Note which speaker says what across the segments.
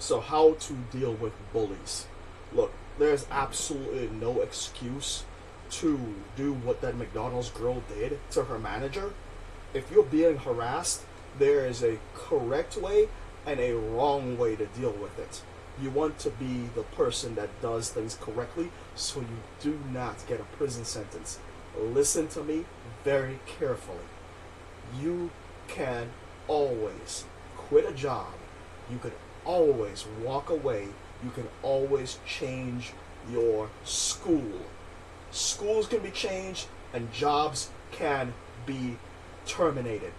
Speaker 1: So how to deal with bullies. Look, there's absolutely no excuse to do what that McDonald's girl did to her manager. If you're being harassed, there is a correct way and a wrong way to deal with it. You want to be the person that does things correctly so you do not get a prison sentence. Listen to me very carefully. You can always quit a job. You can always walk away. You can always change your school. Schools can be changed and jobs can be terminated.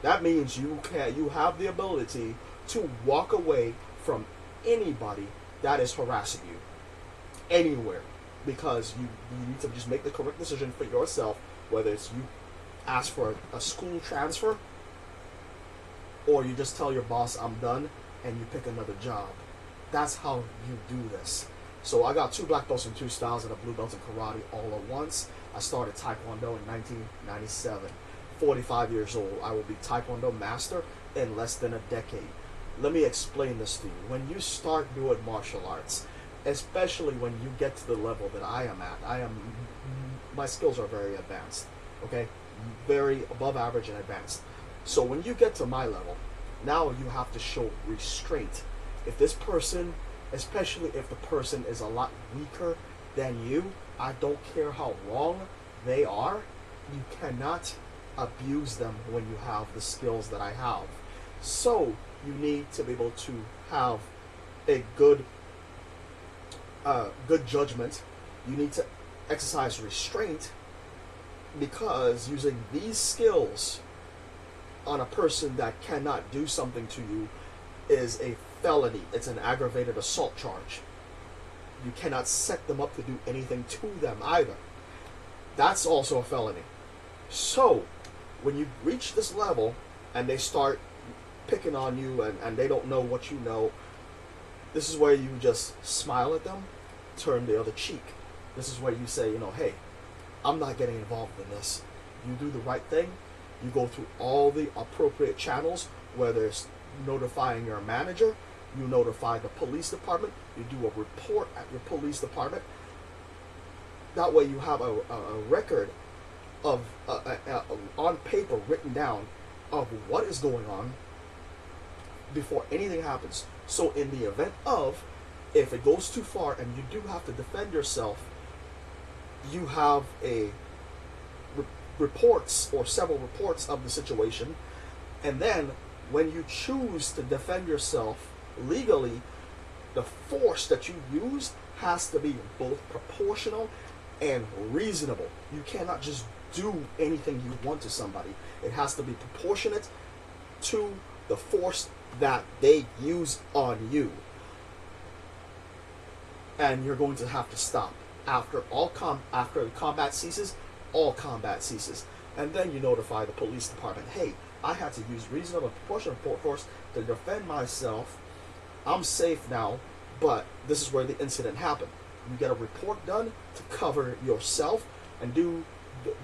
Speaker 1: That means you have the ability to walk away from anybody that is harassing you anywhere, because you need to just make the correct decision for yourself, whether it's you ask for a school transfer or you just tell your boss I'm done and you pick another job. That's how you do this. So I got 2 black belts and 2 styles and a blue belt in karate all at once. I started Taekwondo in 1997. 45 years old. I will be Taekwondo master in less than a decade. Let me explain this to you. When you start doing martial arts, especially when you get to the level that I am at, my skills are very advanced, okay? Very above average and advanced. So when you get to my level, now you have to show restraint. If this person, especially if the person is a lot weaker than you, I don't care how wrong they are, you cannot abuse them when you have the skills that I have. So you need to be able to have a good judgment. You need to exercise restraint, because using these skills on a person that cannot do something to you is a felony. It's an aggravated assault charge. You cannot set them up to do anything to them either. That's also a felony. So when you reach this level and they start picking on you and they don't know what you know, this is where you just smile at them, turn the other cheek. This is where you say, hey, I'm not getting involved in this. You do the right thing. You go through all the appropriate channels, whether it's notifying your manager, you notify the police department, you do a report at your police department. That way you have a record of, on paper, written down, of what is going on before anything happens. So in the event of, if it goes too far and you do have to defend yourself, you have reports or several reports of the situation, and then when you choose to defend yourself legally, the force that you use has to be both proportional and reasonable. You cannot just do anything you want to somebody. It has to be proportionate to the force that they use on you. And you're going to have to stop. After the combat ceases, all combat ceases. And then you notify the police department, hey, I had to use reasonable proportional force to defend myself. I'm safe now, but this is where the incident happened. You get a report done to cover yourself and do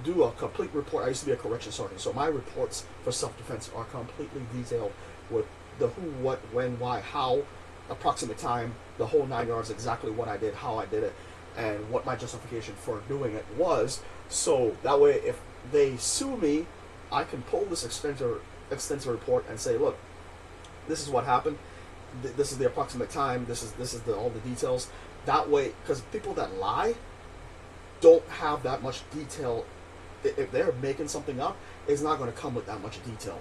Speaker 1: a complete report. I used to be a corrections sergeant, so my reports for self-defense are completely detailed with the who, what, when, why, how, approximate time, the whole 9 yards, exactly what I did, how I did it, and what my justification for doing it was. So that way, if they sue me, I can pull this extensive report and say, look, this is what happened. This is the approximate time. This is all the details. That way, because people that lie don't have that much detail. If they're making something up, it's not going to come with that much detail.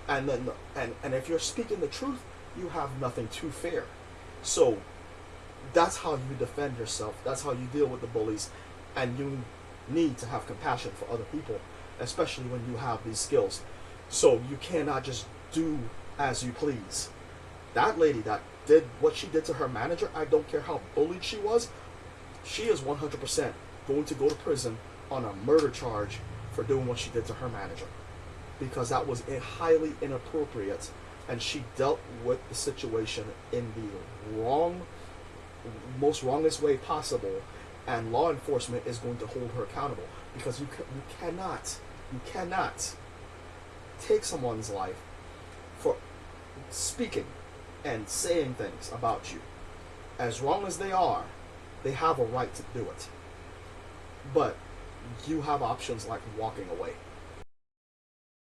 Speaker 1: And then, and if you're speaking the truth, you have nothing to fear. So that's how you defend yourself. That's how you deal with the bullies. And you need to have compassion for other people, especially when you have these skills. So you cannot just do as you please. That lady that did what she did to her manager, I don't care how bullied she was, she is 100% going to go to prison on a murder charge for doing what she did to her manager, because that was highly inappropriate, and she dealt with the situation in the most wrongest way possible, and law enforcement is going to hold her accountable, because you cannot take someone's life for speaking and saying things about you. As wrong as they are, they have a right to do it. But you have options like walking away.